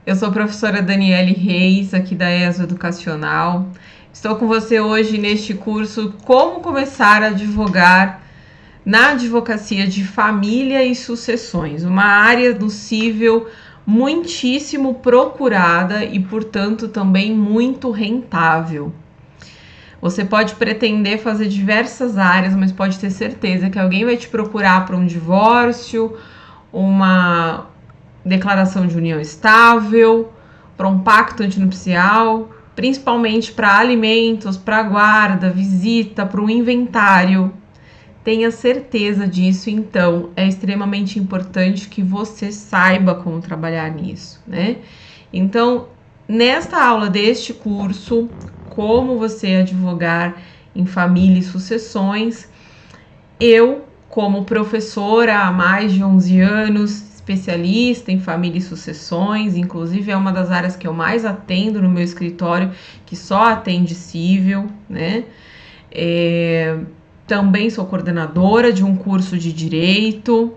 Eu sou a professora Daniele Reis, aqui da ESO Educacional. Estou com você hoje neste curso Como Começar a Advogar na Advocacia de Família e Sucessões, uma área do cível muitíssimo procurada e, portanto, também muito rentável. Você pode pretender fazer diversas áreas, mas pode ter certeza que alguém vai te procurar para um divórcio, uma declaração de união estável, para um pacto antinupcial, principalmente para alimentos, para guarda, visita, para o inventário. Tenha certeza disso, então é extremamente importante que você saiba como trabalhar nisso, né? Então, nesta aula deste curso, como você advogar em família e sucessões, eu, como professora há mais de 11 anos, especialista em família e sucessões, inclusive é uma das áreas que eu mais atendo no meu escritório, que só atende cível, né? Também sou coordenadora de um curso de direito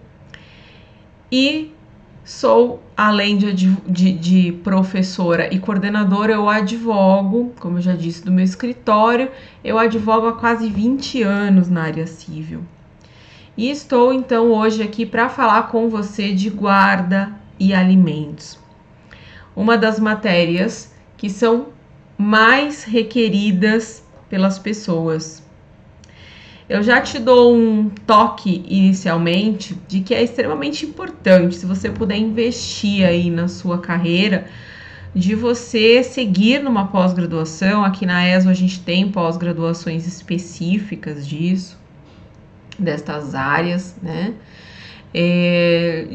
e sou, além de professora e coordenadora, eu advogo, como eu já disse, do meu escritório, eu advogo há quase 20 anos na área civil. E estou então hoje aqui para falar com você de guarda e alimentos. Uma das matérias que são mais requeridas pelas pessoas. Eu já te dou um toque inicialmente de que é extremamente importante, se você puder investir aí na sua carreira, de você seguir numa pós-graduação. Aqui na ESO a gente tem pós-graduações específicas disso, destas áreas, né?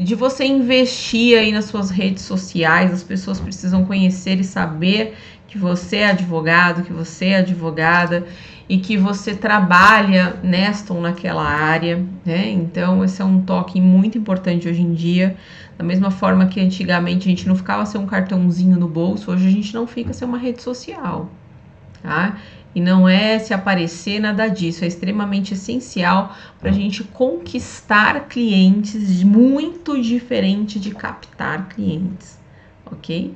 De você investir aí nas suas redes sociais. As pessoas precisam conhecer e saber que você é advogado, que você é advogada e que você trabalha nesta ou naquela área, né? Então esse é um toque muito importante hoje em dia. Da mesma forma que antigamente a gente não ficava sem um cartãozinho no bolso, hoje a gente não fica sem uma rede social, tá? E não é se aparecer, nada disso, é extremamente essencial para a gente conquistar clientes, muito diferente de captar clientes, ok?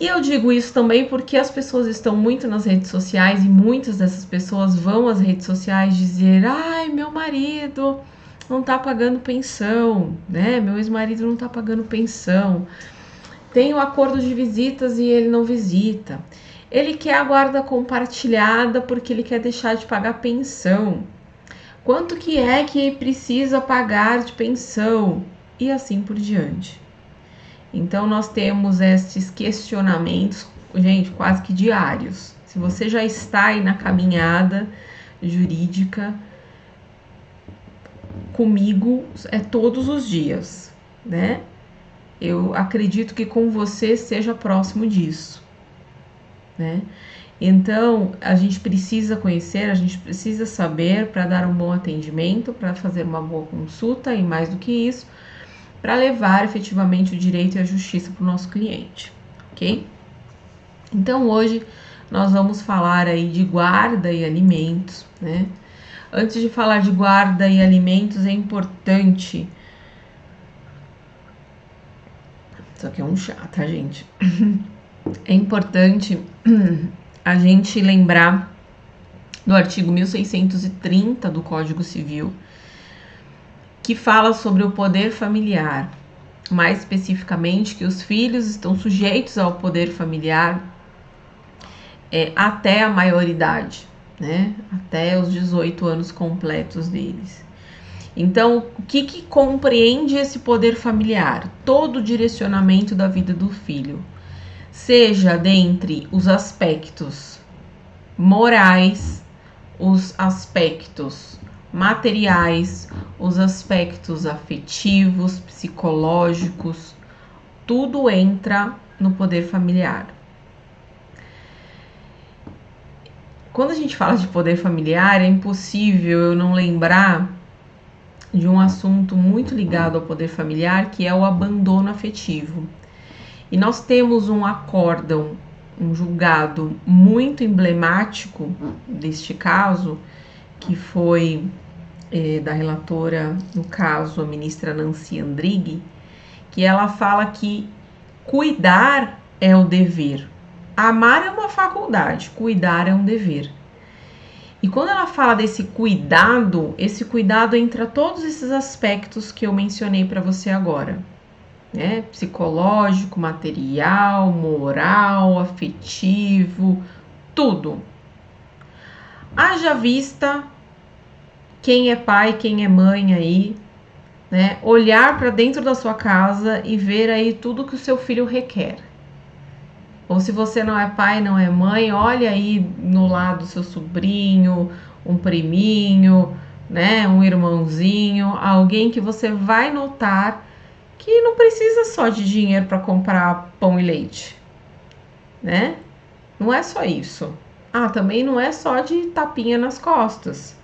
E eu digo isso também porque as pessoas estão muito nas redes sociais e muitas dessas pessoas vão às redes sociais dizer: ai, meu marido não tá pagando pensão, né? Meu ex-marido não tá pagando pensão. Tem o acordo de visitas e ele não visita. Ele quer a guarda compartilhada porque ele quer deixar de pagar pensão. Quanto que é que precisa pagar de pensão? E assim por diante. Então nós temos esses questionamentos, gente, quase que diários. Se você já está aí na caminhada jurídica, comigo é todos os dias, né? Eu acredito que com você seja próximo disso, né? Então, a gente precisa conhecer, a gente precisa saber para dar um bom atendimento, para fazer uma boa consulta e, mais do que isso, para levar efetivamente o direito e a justiça para o nosso cliente, ok? Então, hoje nós vamos falar aí de guarda e alimentos, né? Antes de falar de guarda e alimentos, é importante... Isso aqui é um chá, tá, gente? É importante a gente lembrar do artigo 1630 do Código Civil, que fala sobre o poder familiar, mais especificamente que os filhos estão sujeitos ao poder familiar até a maioridade, né? Até os 18 anos completos deles. Então, o que compreende esse poder familiar? Todo o direcionamento da vida do filho, seja dentre os aspectos morais, os aspectos materiais, os aspectos afetivos, psicológicos, tudo entra no poder familiar. Quando a gente fala de poder familiar, é impossível eu não lembrar de um assunto muito ligado ao poder familiar, que é o abandono afetivo. E nós temos um acórdão, um julgado muito emblemático deste caso, que foi da relatora, no caso, a ministra Nancy Andrighi, que ela fala que cuidar é o dever. Amar é uma faculdade, cuidar é um dever. E quando ela fala desse cuidado, esse cuidado entra todos esses aspectos que eu mencionei para você agora, né? Psicológico, material, moral, afetivo, tudo. Haja vista quem é pai, quem é mãe aí, né? Olhar para dentro da sua casa e ver aí tudo que o seu filho requer. Ou se você não é pai, não é mãe, olha aí no lado do seu sobrinho, um priminho, né, um irmãozinho, alguém que você vai notar que não precisa só de dinheiro para comprar pão e leite, né? Não é só isso. Ah, também não é só de tapinha nas costas.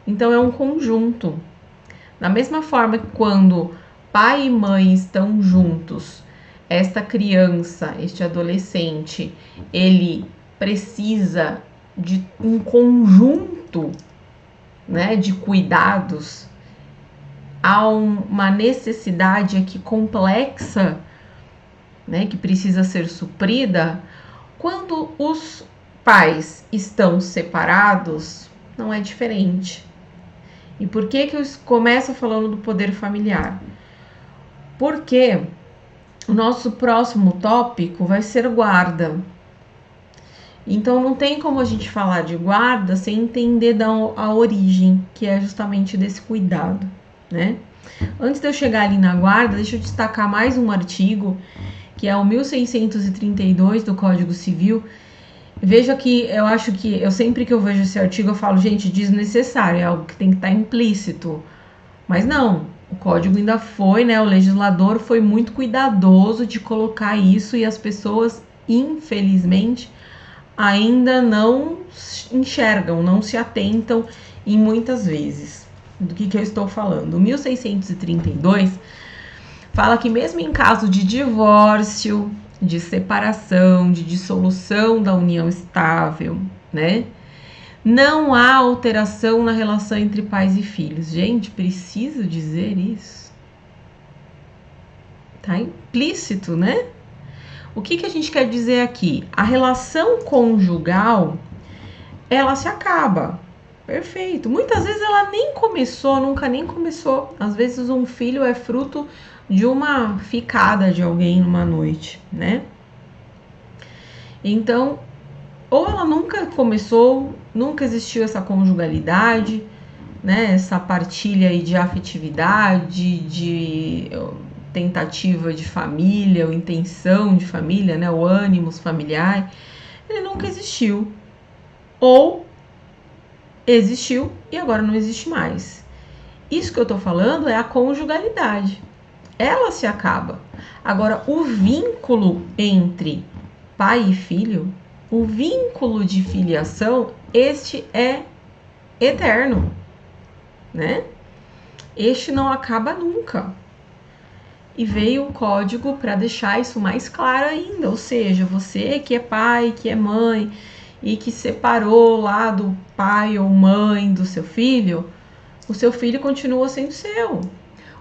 Então é um conjunto. Da mesma forma que quando pai e mãe estão juntos, esta criança, este adolescente, ele precisa de um conjunto, né, de cuidados. Há uma necessidade aqui complexa, né, que precisa ser suprida. Quando os pais estão separados, não é diferente. E por que eu começo falando do poder familiar? Porque o nosso próximo tópico vai ser guarda. Então não tem como a gente falar de guarda sem entender a origem, que é justamente desse cuidado, né? Antes de eu chegar ali na guarda, deixa eu destacar mais um artigo, que é o 1632 do Código Civil. Veja que eu sempre que eu vejo esse artigo eu falo, gente, desnecessário, é algo que tem que estar implícito. Mas não, o código ainda foi, né? O legislador foi muito cuidadoso de colocar isso e as pessoas, infelizmente, ainda não enxergam, não se atentam em muitas vezes. Do que eu estou falando? O 1632 fala que mesmo em caso de divórcio, de separação, de dissolução da união estável, né? Não há alteração na relação entre pais e filhos. Gente, preciso dizer isso? Tá implícito, né? O que a gente quer dizer aqui? A relação conjugal, ela se acaba. Perfeito. Muitas vezes ela nem começou, nunca nem começou. Às vezes um filho é fruto de uma ficada de alguém numa noite, né? Então, ou ela nunca começou, nunca existiu essa conjugalidade, né? Essa partilha aí de afetividade, de tentativa de família, ou intenção de família, né? O ânimos familiar, ele nunca existiu. Ou existiu e agora não existe mais. Isso que eu tô falando é a conjugalidade. Ela se acaba. Agora, o vínculo entre pai e filho, o vínculo de filiação, este é eterno, né? Este não acaba nunca. E veio o código para deixar isso mais claro ainda, ou seja, você que é pai, que é mãe e que separou lá do pai ou mãe do seu filho, o seu filho continua sendo seu.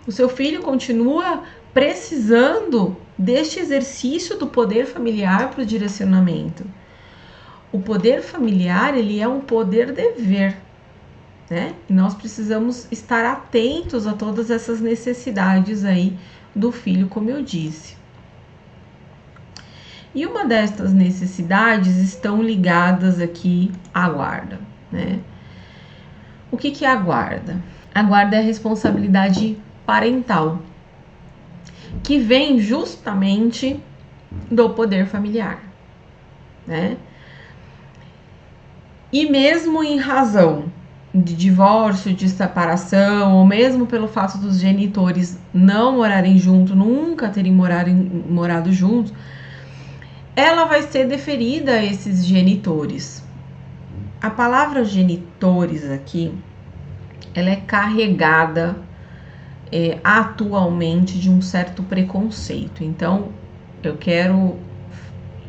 O seu filho continua precisando deste exercício do poder familiar para o direcionamento. O poder familiar, ele é um poder-dever, né? E nós precisamos estar atentos a todas essas necessidades aí do filho, como eu disse. E uma destas necessidades estão ligadas aqui à guarda, né? O que é a guarda? A guarda é a responsabilidade parental, que vem justamente do poder familiar, né? E mesmo em razão de divórcio, de separação, ou mesmo pelo fato dos genitores não morarem juntos, nunca terem morado juntos, ela vai ser deferida a esses genitores. A palavra genitores aqui, ela é carregada atualmente de um certo preconceito. Então, eu quero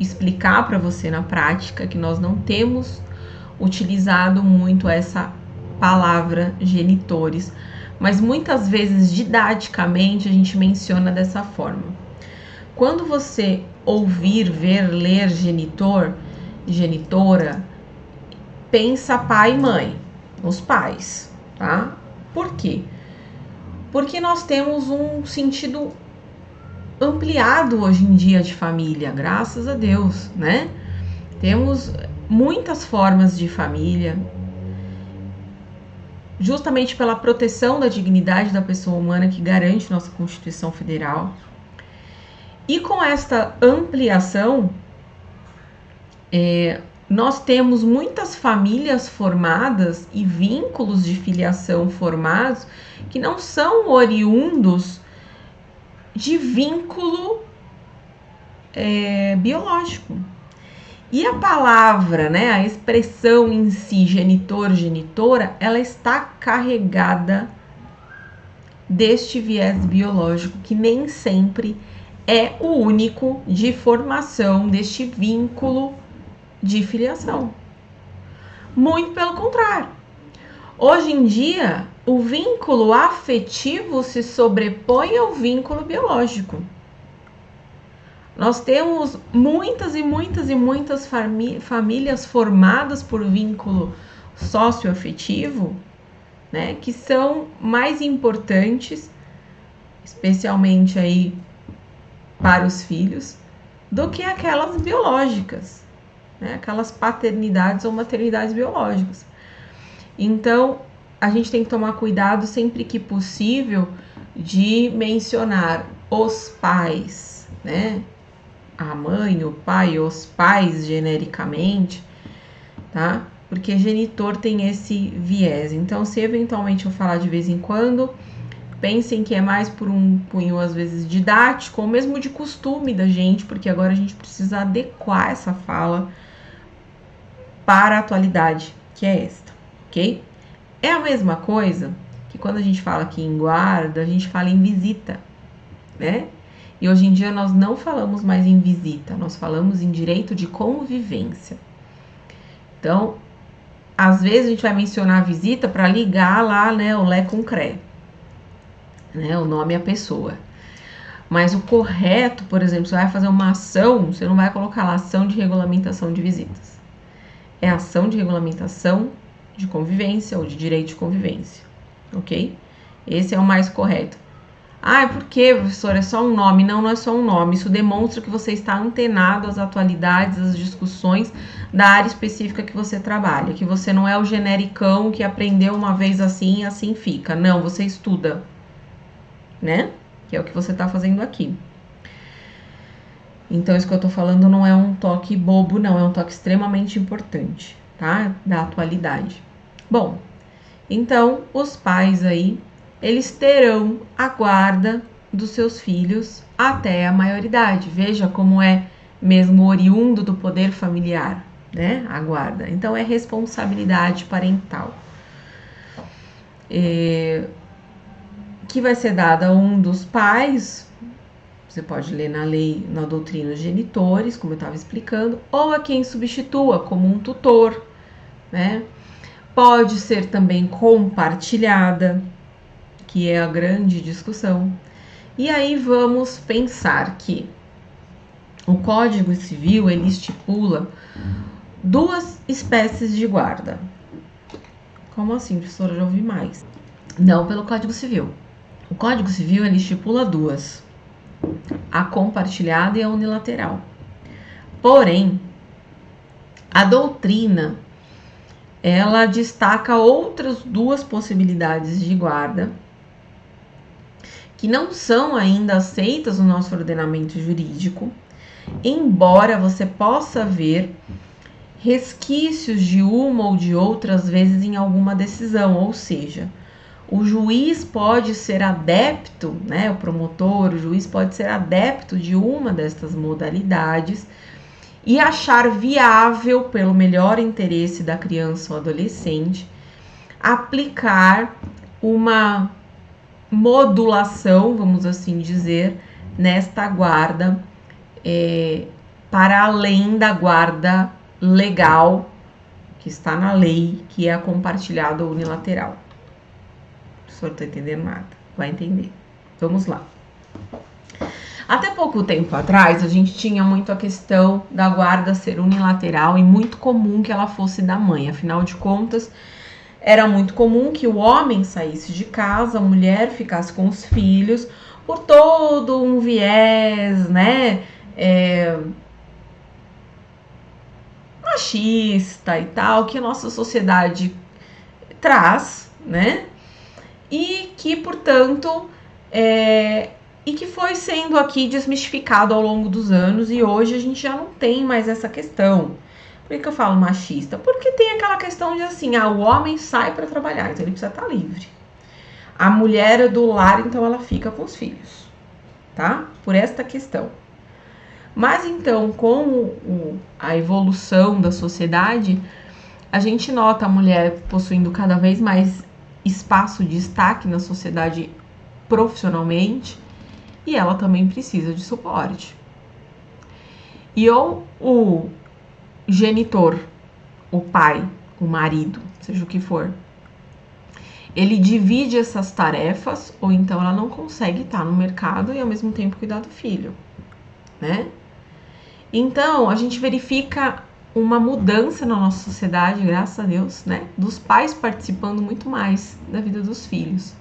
explicar para você na prática que nós não temos utilizado muito essa palavra genitores mas muitas vezes didaticamente a gente menciona dessa forma. Quando você ouvir, ver, ler genitor, genitora, pensa pai e mãe, os pais, tá? Por quê? Porque nós temos um sentido ampliado hoje em dia de família, graças a Deus, né? Temos muitas formas de família, justamente pela proteção da dignidade da pessoa humana que garante nossa Constituição Federal. E com esta ampliação, nós temos muitas famílias formadas e vínculos de filiação formados que não são oriundos de vínculo biológico. E a palavra, né, a expressão em si, genitor, genitora, ela está carregada deste viés biológico que nem sempre é o único de formação deste vínculo de filiação. Muito pelo contrário. Hoje em dia, o vínculo afetivo se sobrepõe ao vínculo biológico. Nós temos muitas famílias formadas por vínculo socioafetivo, né, que são mais importantes, especialmente aí para os filhos, do que aquelas biológicas, né, aquelas paternidades ou maternidades biológicas. Então, a gente tem que tomar cuidado sempre que possível de mencionar os pais, né? A mãe, o pai, os pais genericamente, tá? Porque genitor tem esse viés. Então, se eventualmente eu falar de vez em quando, pensem que é mais por um cunho, às vezes, didático, ou mesmo de costume da gente, porque agora a gente precisa adequar essa fala para a atualidade, que é esta, ok? É a mesma coisa que quando a gente fala aqui em guarda, a gente fala em visita, né? E hoje em dia nós não falamos mais em visita, nós falamos em direito de convivência. Então, às vezes a gente vai mencionar a visita para ligar lá, né, o lé com cré, né, o nome e a pessoa. Mas o correto, por exemplo, você vai fazer uma ação, você não vai colocar lá ação de regulamentação de visitas. É ação de regulamentação de convivência ou de direito de convivência, ok? Esse é o mais correto. Ah, por que, professor? É só um nome? Não, não é só um nome. Isso demonstra que você está antenado às atualidades, às discussões da área específica que você trabalha. Que você não é o genericão que aprendeu uma vez assim e assim fica. Não, você estuda, né? Que é o que você está fazendo aqui. Então, isso que eu tô falando não é um toque bobo, não. É um toque extremamente importante, tá? Da atualidade. Bom, então, os pais aí, eles terão a guarda dos seus filhos até a maioridade. Veja como é mesmo oriundo do poder familiar, né? A guarda. Então, é responsabilidade parental. Que vai ser dada a um dos pais, você pode ler na lei, na doutrina dos genitores, como eu estava explicando, ou a quem substitua, como um tutor, né? Pode ser também compartilhada, que é a grande discussão. E aí vamos pensar que o Código Civil, ele estipula 2 espécies de guarda. Como assim, professora? Já ouvi mais. Não pelo Código Civil. O Código Civil, ele estipula 2. A compartilhada e a unilateral. Porém, a doutrina, ela destaca outras 2 possibilidades de guarda que não são ainda aceitas no nosso ordenamento jurídico, embora você possa ver resquícios de uma ou de outras vezes em alguma decisão, ou seja, o juiz pode ser adepto, né, o promotor, o juiz pode ser adepto de uma destas modalidades e achar viável, pelo melhor interesse da criança ou adolescente, aplicar uma modulação, vamos assim dizer, nesta guarda, para além da guarda legal que está na lei, que é a compartilhada ou unilateral. Professor, não tô entendendo nada. Vai entender. Vamos lá. Até pouco tempo atrás, a gente tinha muito a questão da guarda ser unilateral e muito comum que ela fosse da mãe. Afinal de contas, era muito comum que o homem saísse de casa, a mulher ficasse com os filhos, por todo um viés, né, machista e tal, que a nossa sociedade traz, né, e que, portanto, e que foi sendo aqui desmistificado ao longo dos anos, e hoje a gente já não tem mais essa questão. Por que eu falo machista? Porque tem aquela questão de assim, o homem sai para trabalhar, então ele precisa estar livre. A mulher é do lar, então ela fica com os filhos, tá? Por esta questão. Mas então, com a evolução da sociedade, a gente nota a mulher possuindo cada vez mais espaço de destaque na sociedade profissionalmente, e ela também precisa de suporte. E ou o genitor, o pai, o marido, seja o que for, ele divide essas tarefas, ou então ela não consegue estar no mercado e ao mesmo tempo cuidar do filho, né? Então, a gente verifica uma mudança na nossa sociedade, graças a Deus, né? Dos pais participando muito mais da vida dos filhos.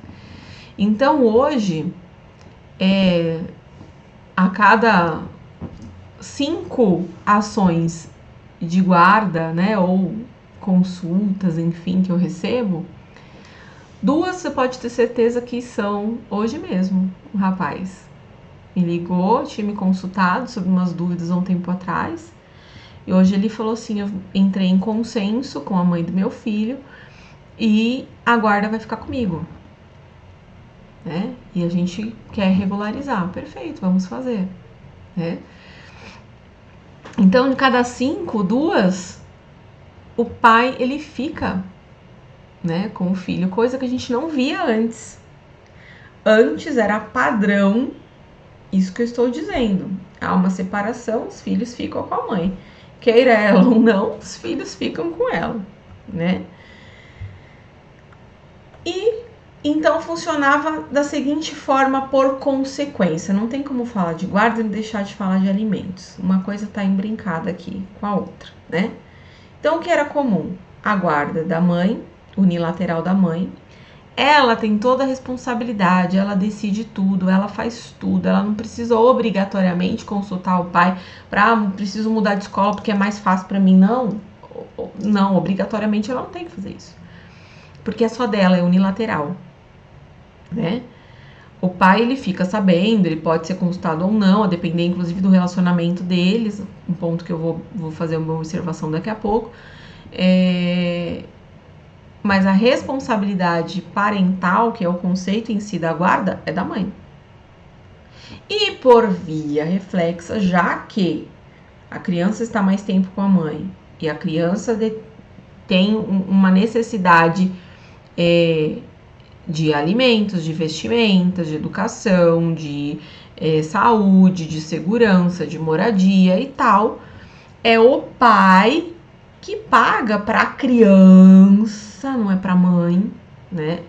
Então, hoje, a cada 5 ações de guarda, né, ou consultas, enfim, que eu recebo, 2 você pode ter certeza que são hoje mesmo. O rapaz me ligou, tinha me consultado sobre umas dúvidas há um tempo atrás, e hoje ele falou assim: eu entrei em consenso com a mãe do meu filho e a guarda vai ficar comigo, né? E a gente quer regularizar. Perfeito, vamos fazer, né? Então, de cada 5, 2, o pai, ele fica, né, com o filho, coisa que a gente não via antes. Antes era padrão, isso que eu estou dizendo. Há uma separação, os filhos ficam com a mãe. Queira ela ou não, os filhos ficam com ela, né? E então funcionava da seguinte forma por consequência. Não tem como falar de guarda e deixar de falar de alimentos. Uma coisa está embrincada aqui com a outra, né? Então, o que era comum? A guarda da mãe, unilateral da mãe. Ela tem toda a responsabilidade, ela decide tudo, ela faz tudo. Ela não precisa obrigatoriamente consultar o pai para preciso mudar de escola porque é mais fácil para mim. Não, obrigatoriamente ela não tem que fazer isso. Porque é só dela, é unilateral, né? O pai, ele fica sabendo, ele pode ser consultado ou não, a depender inclusive do relacionamento deles, um ponto que eu vou fazer uma observação daqui a pouco. Mas a responsabilidade parental, que é o conceito em si da guarda, é da mãe. E por via reflexa, já que a criança está mais tempo com a mãe e a criança tem uma necessidade de alimentos, de vestimentas, de educação, de saúde, de segurança, de moradia e tal, é o pai que paga para a criança, não é para a mãe, né?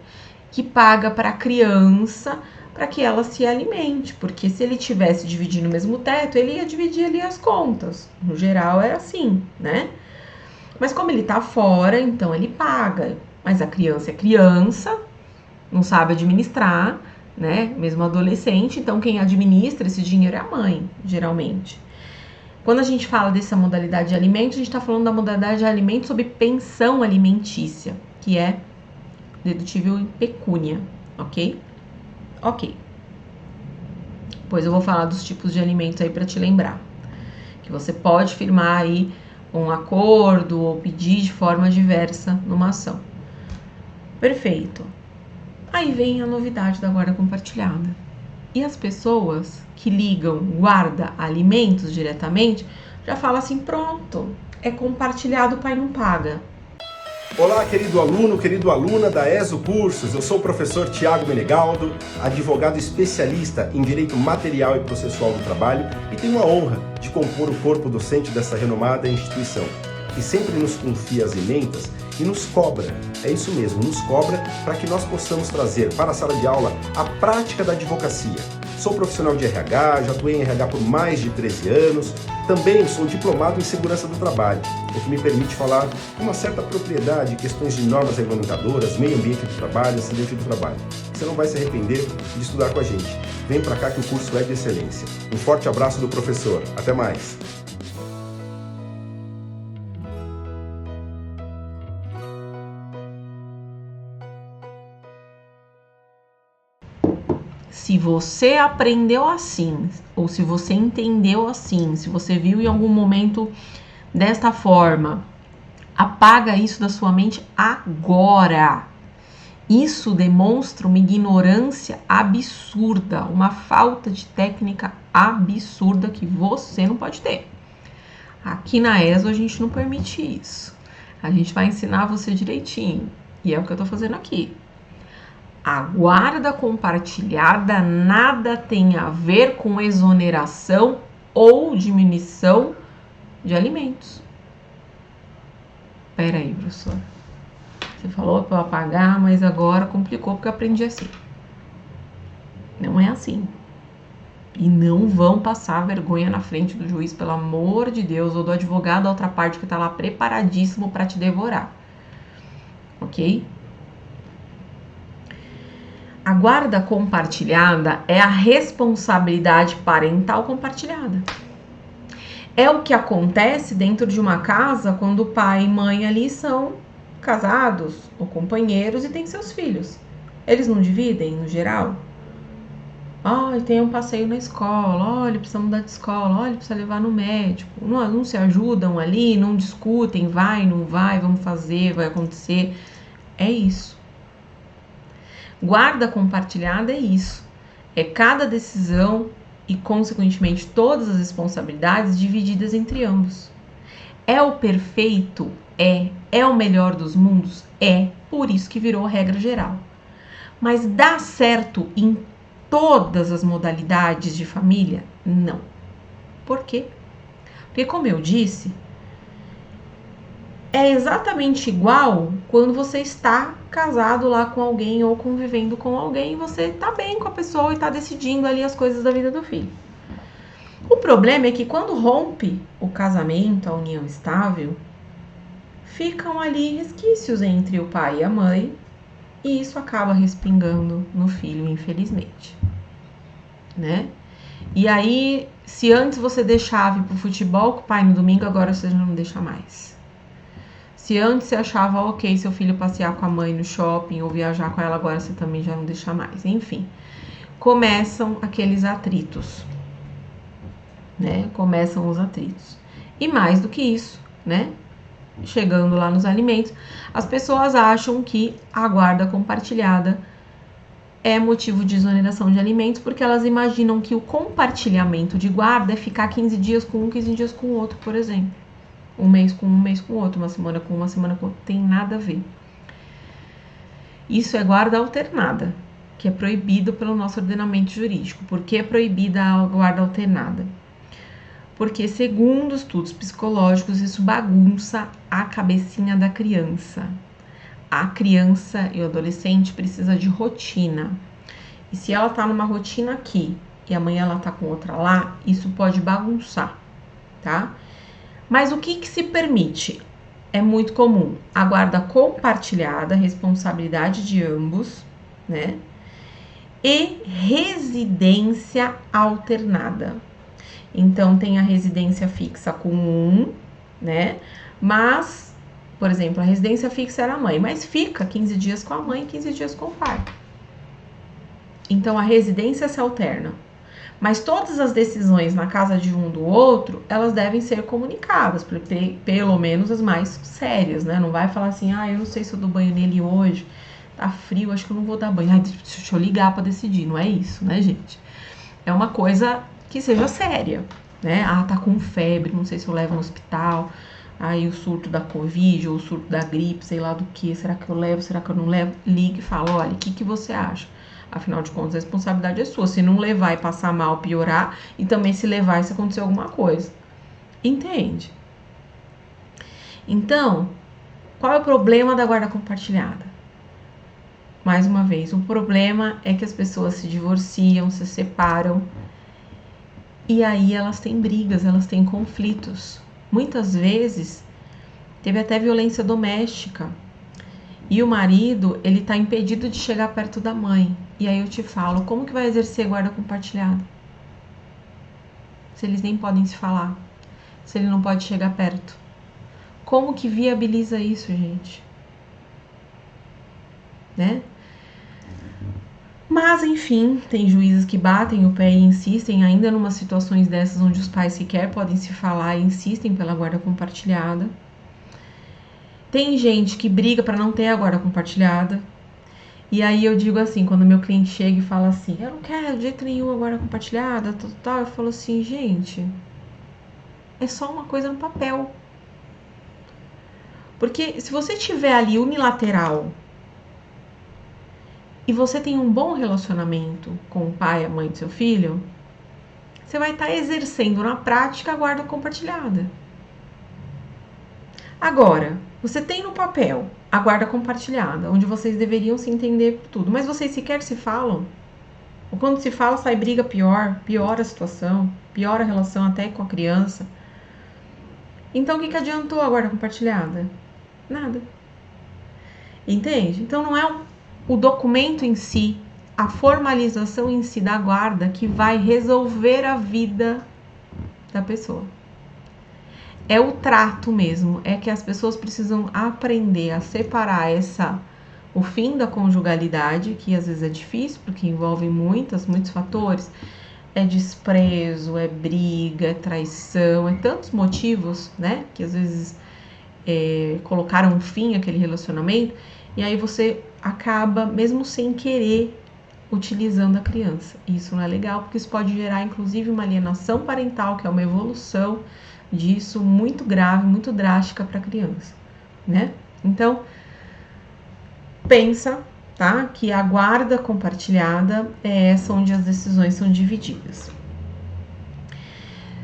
Que paga para a criança para que ela se alimente, porque se ele tivesse dividindo o mesmo teto, ele ia dividir ali as contas. No geral era assim, né? Mas como ele tá fora, então ele paga. Mas a criança é criança, não sabe administrar, né? Mesmo adolescente, então quem administra esse dinheiro é a mãe, geralmente. Quando a gente fala dessa modalidade de alimentos, a gente está falando da modalidade de alimentos sob pensão alimentícia, que é dedutível em pecúnia, ok? Ok. Pois eu vou falar dos tipos de alimentos aí para te lembrar. Que você pode firmar aí um acordo ou pedir de forma diversa numa ação. Perfeito. Aí vem a novidade da guarda compartilhada. E as pessoas que ligam guarda alimentos diretamente, já falam assim, pronto, é compartilhado, o pai não paga. Olá, querido aluno, querido aluna da ESO Cursos. Eu sou o professor Tiago Menegaldo, advogado especialista em Direito Material e Processual do Trabalho e tenho a honra de compor o corpo docente dessa renomada instituição. que sempre nos confia as ementas e nos cobra, é isso mesmo, nos cobra para que nós possamos trazer para a sala de aula a prática da advocacia. Sou profissional de RH, já atuei em RH por mais de 13 anos, também sou diplomado em segurança do trabalho, o que me permite falar com uma certa propriedade questões de normas regulamentadoras, meio ambiente do trabalho, acidente do trabalho. Você não vai se arrepender de estudar com a gente. Vem para cá que o curso é de excelência. Um forte abraço do professor. Até mais! Se você aprendeu assim, ou se você entendeu assim, se você viu em algum momento desta forma, apaga isso da sua mente agora. Isso demonstra uma ignorância absurda, uma falta de técnica absurda que você não pode ter. Aqui na ESO a gente não permite isso. A gente vai ensinar você direitinho. E é o que eu tô fazendo aqui. A guarda compartilhada nada tem a ver com exoneração ou diminuição de alimentos. Pera aí, professor. Você falou para eu apagar, mas agora complicou porque eu aprendi assim. Não é assim. E não vão passar vergonha na frente do juiz, pelo amor de Deus, ou do advogado da outra parte que tá lá preparadíssimo para te devorar. Ok? A guarda compartilhada é a responsabilidade parental compartilhada. É o que acontece dentro de uma casa quando o pai e mãe ali são casados ou companheiros e têm seus filhos. Eles não dividem, no geral? Olha, tem um passeio na escola, olha, precisa mudar de escola, olha, precisa levar no médico. Não se ajudam ali, não discutem, vai, não vai, vamos fazer, vai acontecer. É isso. Guarda compartilhada é isso. É cada decisão e, consequentemente, todas as responsabilidades divididas entre ambos. É o perfeito? É o melhor dos mundos? É. Por isso que virou regra geral. Mas dá certo em todas as modalidades de família? Não. Por quê? Porque, como eu disse, é exatamente igual quando você está casado lá com alguém ou convivendo com alguém e você tá bem com a pessoa e tá decidindo ali as coisas da vida do filho. O problema é que quando rompe o casamento, a união estável, ficam ali resquícios entre o pai e a mãe e isso acaba respingando no filho, infelizmente, né? E aí, se antes você deixava ir pro futebol com o pai no domingo, agora você já não deixa mais. Se antes você achava ok seu filho passear com a mãe no shopping ou viajar com ela, agora você também já não deixa mais. Enfim, começam aqueles atritos, né? Começam os atritos. E mais do que isso, né? Chegando lá nos alimentos, as pessoas acham que a guarda compartilhada é motivo de exoneração de alimentos porque elas imaginam que o compartilhamento de guarda é ficar 15 dias com um, 15 dias com o outro, por exemplo. Um mês com o outro, uma semana com uma semana com outra, tem nada a ver. Isso é guarda alternada, que é proibido pelo nosso ordenamento jurídico. Por que é proibida a guarda alternada? Porque, segundo estudos psicológicos, isso bagunça a cabecinha da criança. A criança e o adolescente precisa de rotina. E se ela tá numa rotina aqui e amanhã ela tá com outra lá, isso pode bagunçar, tá? Mas o que se permite? É muito comum a guarda compartilhada, responsabilidade de ambos, né? E residência alternada. Então, tem a residência fixa com um, né? Mas, por exemplo, a residência fixa era a mãe, mas fica 15 dias com a mãe e 15 dias com o pai. Então, a residência se alterna. Mas todas as decisões na casa de um do outro, elas devem ser comunicadas, pelo menos as mais sérias, né? Não vai falar assim, eu não sei se eu dou banho nele hoje, tá frio, acho que eu não vou dar banho. Deixa eu ligar pra decidir, não é isso, né, gente? É uma coisa que seja séria, né? Tá com febre, não sei se eu levo no hospital, aí o surto da Covid ou o surto da gripe, sei lá do que, será que eu levo, será que eu não levo? Ligue e fala, olha, o que você acha? Afinal de contas, a responsabilidade é sua. Se não levar e passar mal, piorar, e também se levar e se acontecer alguma coisa. Entende? Então, qual é o problema da guarda compartilhada? Mais uma vez, o problema é que as pessoas se divorciam, se separam, e aí elas têm brigas, elas têm conflitos. Muitas vezes, teve até violência doméstica. E o marido, ele tá impedido de chegar perto da mãe. E aí eu te falo, como que vai exercer guarda compartilhada? Se eles nem podem se falar. Se ele não pode chegar perto. Como que viabiliza isso, gente? Né? Mas, enfim, tem juízes que batem o pé e insistem, ainda numa situações dessas onde os pais sequer podem se falar e insistem pela guarda compartilhada. Tem gente que briga para não ter a guarda compartilhada. E aí eu digo assim, quando meu cliente chega e fala assim, eu não quero de jeito nenhum a guarda compartilhada, tal, eu falo assim, gente, é só uma coisa no papel. Porque se você tiver ali unilateral e você tem um bom relacionamento com o pai e a mãe do seu filho, você vai estar exercendo na prática a guarda compartilhada. Agora, você tem no papel a guarda compartilhada, onde vocês deveriam se entender por tudo, mas vocês sequer se falam. Ou quando se fala, sai briga piora a situação, piora a relação até com a criança. Então, o que adiantou a guarda compartilhada? Nada. Entende? Então, não é o documento em si, a formalização em si da guarda que vai resolver a vida da pessoa. É o trato mesmo, é que as pessoas precisam aprender a separar o fim da conjugalidade, que às vezes é difícil, porque envolve muitos fatores, é desprezo, é briga, é traição, é tantos motivos, né, que às vezes colocaram fim àquele relacionamento, e aí você acaba, mesmo sem querer, utilizando a criança. Isso não é legal, porque isso pode gerar, inclusive, uma alienação parental, que é uma evolução disso muito grave, muito drástica para a criança, né? Então, pensa, tá? Que a guarda compartilhada é essa onde as decisões são divididas.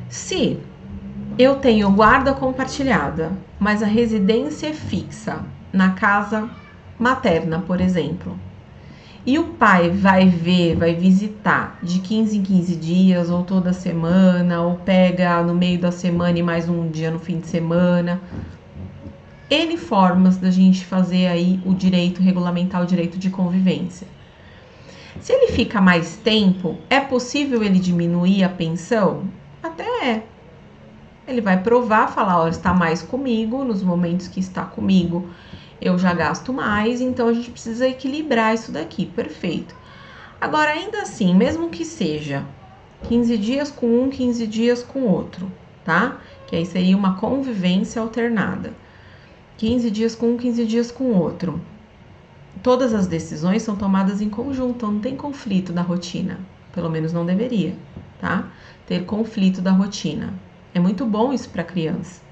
Se eu tenho guarda compartilhada, mas a residência é fixa na casa materna, por exemplo, e o pai vai visitar de 15 em 15 dias, ou toda semana, ou pega no meio da semana e mais um dia no fim de semana. N formas da gente fazer aí o direito, regulamentar o direito de convivência. Se ele fica mais tempo, é possível ele diminuir a pensão? Até é. Ele vai provar, falar, olha, está mais comigo, nos momentos que está comigo, eu já gasto mais, então a gente precisa equilibrar isso daqui, perfeito. Agora, ainda assim, mesmo que seja 15 dias com um, 15 dias com outro, tá? Que aí seria uma convivência alternada. 15 dias com um, 15 dias com outro. Todas as decisões são tomadas em conjunto, então não tem conflito da rotina. Pelo menos não deveria, tá? Ter conflito da rotina. É muito bom isso para a criança,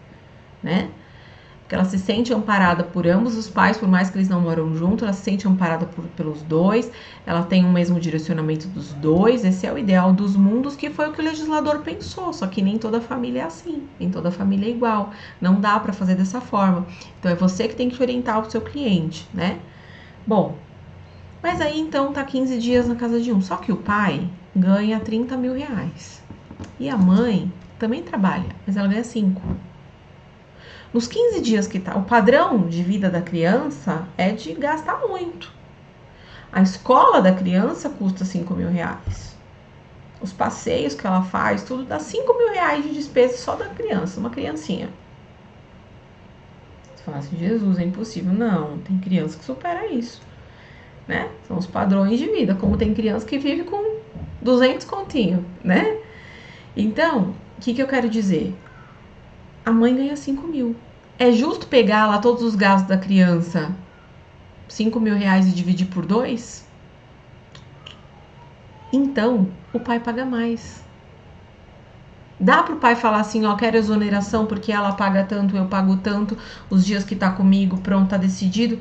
né? Porque ela se sente amparada por ambos os pais, por mais que eles não moram juntos, ela se sente amparada pelos dois, ela tem o mesmo direcionamento dos dois, esse é o ideal dos mundos, que foi o que o legislador pensou, só que nem toda família é assim, nem toda família é igual, não dá para fazer dessa forma. Então é você que tem que orientar o seu cliente, né? Bom, mas aí então tá 15 dias na casa de um, só que o pai ganha 30 mil reais e a mãe também trabalha, mas ela ganha 5. Nos 15 dias que tá, o padrão de vida da criança é de gastar muito. A escola da criança custa 5 mil reais. Os passeios que ela faz, tudo dá 5 mil reais de despesa só da criança, uma criancinha. Você fala assim, Jesus, é impossível. Não, tem criança que supera isso, né? São os padrões de vida, como tem criança que vive com 200 continho, né? Então, o que eu quero dizer? A mãe ganha 5 mil. É justo pegar lá todos os gastos da criança, 5 mil reais e dividir por 2? Então, o pai paga mais. Dá pro pai falar assim, ó, quero exoneração porque ela paga tanto, eu pago tanto, os dias que tá comigo, pronto, tá decidido.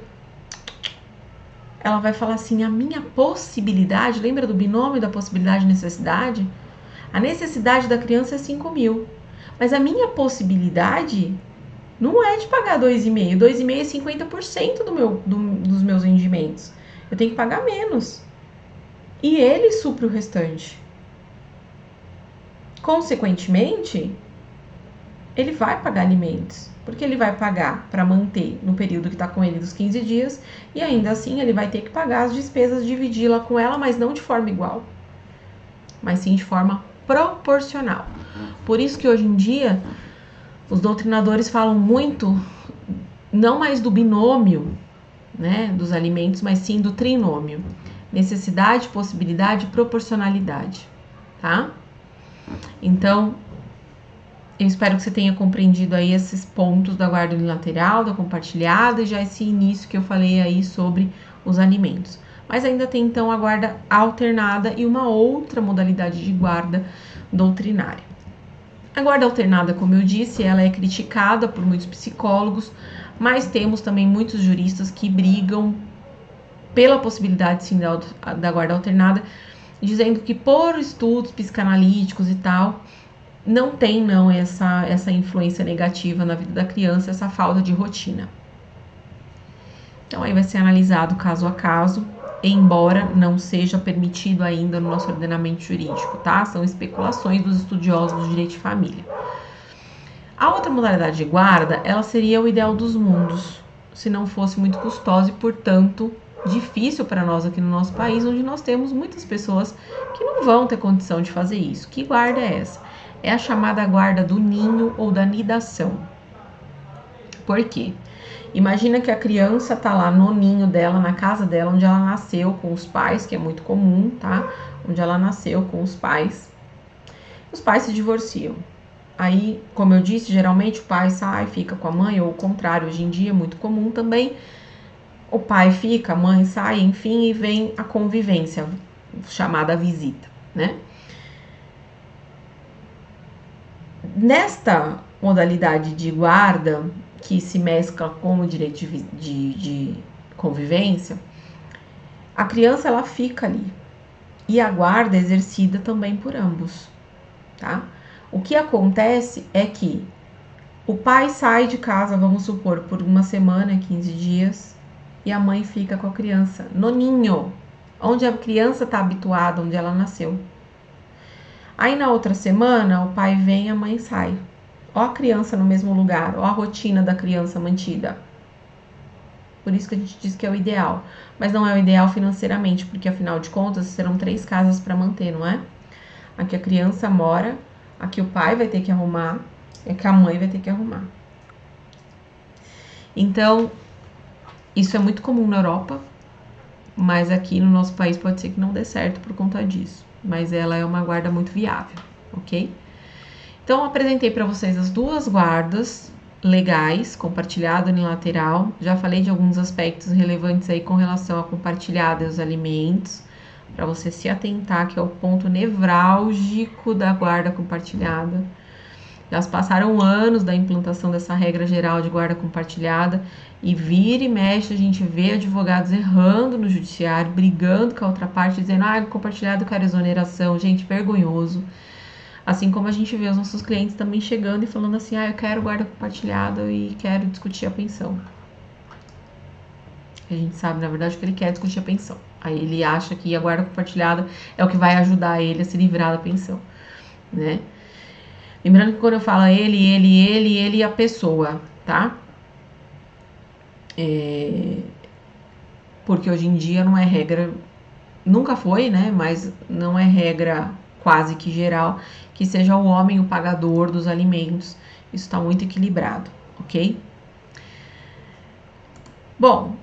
Ela vai falar assim, a minha possibilidade, lembra do binômio da possibilidade e necessidade? A necessidade da criança é 5 mil. Mas a minha possibilidade Não é de pagar 2,5. 2,5 é 50% dos meus rendimentos. Eu tenho que pagar menos. E ele supre o restante. Consequentemente, ele vai pagar alimentos. Porque ele vai pagar para manter no período que está com ele dos 15 dias. E ainda assim, ele vai ter que pagar as despesas, dividi-la com ela, mas não de forma igual. Mas sim de forma proporcional. Por isso que hoje em dia, os doutrinadores falam muito, não mais do binômio, né, dos alimentos, mas sim do trinômio. Necessidade, possibilidade e proporcionalidade, tá? Então, eu espero que você tenha compreendido aí esses pontos da guarda unilateral, da compartilhada e já esse início que eu falei aí sobre os alimentos. Mas ainda tem então a guarda alternada e uma outra modalidade de guarda doutrinária. A guarda alternada, como eu disse, ela é criticada por muitos psicólogos, mas temos também muitos juristas que brigam pela possibilidade, sim, da guarda alternada, dizendo que por estudos psicanalíticos e tal, não tem essa influência negativa na vida da criança, essa falta de rotina. Então aí vai ser analisado caso a caso, embora não seja permitido ainda no nosso ordenamento jurídico, tá? São especulações dos estudiosos do direito de família. A outra modalidade de guarda, ela seria o ideal dos mundos, se não fosse muito custosa e, portanto, difícil para nós aqui no nosso país, onde nós temos muitas pessoas que não vão ter condição de fazer isso. Que guarda é essa? É a chamada guarda do ninho ou da nidação. Por quê? Imagina que a criança tá lá no ninho dela, na casa dela, onde ela nasceu com os pais, que é muito comum, tá? Onde ela nasceu com os pais. Os pais se divorciam. Aí, como eu disse, geralmente o pai sai, fica com a mãe, ou o contrário, hoje em dia é muito comum também. O pai fica, a mãe sai, enfim, e vem a convivência, chamada visita, né? Nesta modalidade de guarda, que se mescla com o direito de convivência, a criança ela fica ali. E a guarda é exercida também por ambos, tá? O que acontece é que o pai sai de casa, vamos supor, por uma semana, 15 dias, e a mãe fica com a criança no ninho, onde a criança está habituada, onde ela nasceu. Aí na outra semana, o pai vem e a mãe sai. Ó a criança no mesmo lugar, ó a rotina da criança mantida. Por isso que a gente diz que é o ideal. Mas não é o ideal financeiramente, porque afinal de contas serão 3 casas para manter, não é? Aqui a criança mora, aqui o pai vai ter que arrumar, e aqui a mãe vai ter que arrumar. Então, isso é muito comum na Europa, mas aqui no nosso país pode ser que não dê certo por conta disso. Mas ela é uma guarda muito viável, ok? Então, apresentei para vocês as duas guardas legais, compartilhada unilateral. Já falei de alguns aspectos relevantes aí com relação a compartilhada e os alimentos, para você se atentar, que é o ponto nevrálgico da guarda compartilhada. Já se passaram anos da implantação dessa regra geral de guarda compartilhada e vira e mexe a gente vê advogados errando no judiciário, brigando com a outra parte, dizendo, compartilhado eu quero exoneração. Gente, vergonhoso. Assim como a gente vê os nossos clientes também chegando e falando assim, eu quero guarda compartilhada e quero discutir a pensão. A gente sabe, na verdade, que ele quer discutir a pensão. Aí ele acha que a guarda compartilhada é o que vai ajudar ele a se livrar da pensão, né? Lembrando que quando eu falo ele e a pessoa, tá? Porque hoje em dia não é regra, nunca foi, né? Mas não é regra quase que geral, que seja o homem o pagador dos alimentos. Isso está muito equilibrado, ok? Bom,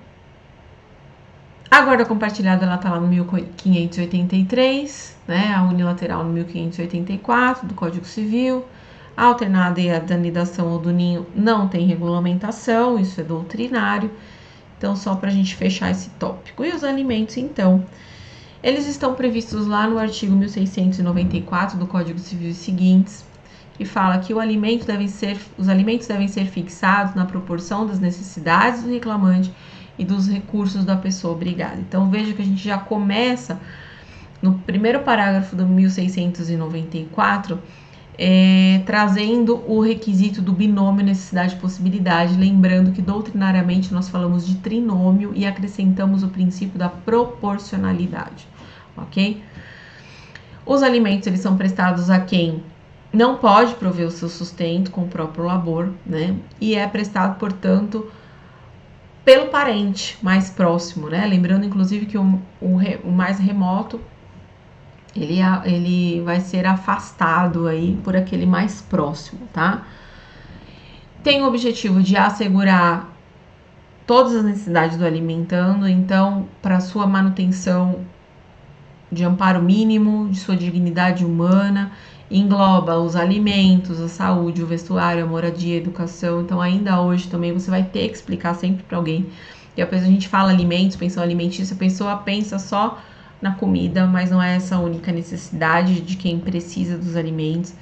a guarda compartilhada, ela tá lá no 1583, né? A unilateral no 1584 do Código Civil. A alternada e a da nidação ou do ninho não tem regulamentação, isso é doutrinário. Então, só para a gente fechar esse tópico. E os alimentos, então, eles estão previstos lá no artigo 1694 do Código Civil seguintes, que fala que os alimentos devem ser fixados na proporção das necessidades do reclamante e dos recursos da pessoa obrigada. Então, veja que a gente já começa no primeiro parágrafo do 1694 trazendo o requisito do binômio necessidade-possibilidade, lembrando que doutrinariamente nós falamos de trinômio e acrescentamos o princípio da proporcionalidade, ok? Os alimentos, eles são prestados a quem não pode prover o seu sustento com o próprio labor, né? E é prestado, portanto, pelo parente mais próximo, né? Lembrando, inclusive, que o mais remoto, ele vai ser afastado aí por aquele mais próximo, tá? Tem o objetivo de assegurar todas as necessidades do alimentando, então, para sua manutenção de amparo mínimo, de sua dignidade humana, engloba os alimentos, a saúde, o vestuário, a moradia, a educação. Então, ainda hoje também você vai ter que explicar sempre para alguém. E depois a gente fala alimentos, pensão alimentícia, a pessoa pensa só na comida, mas não é essa a única necessidade de quem precisa dos alimentos.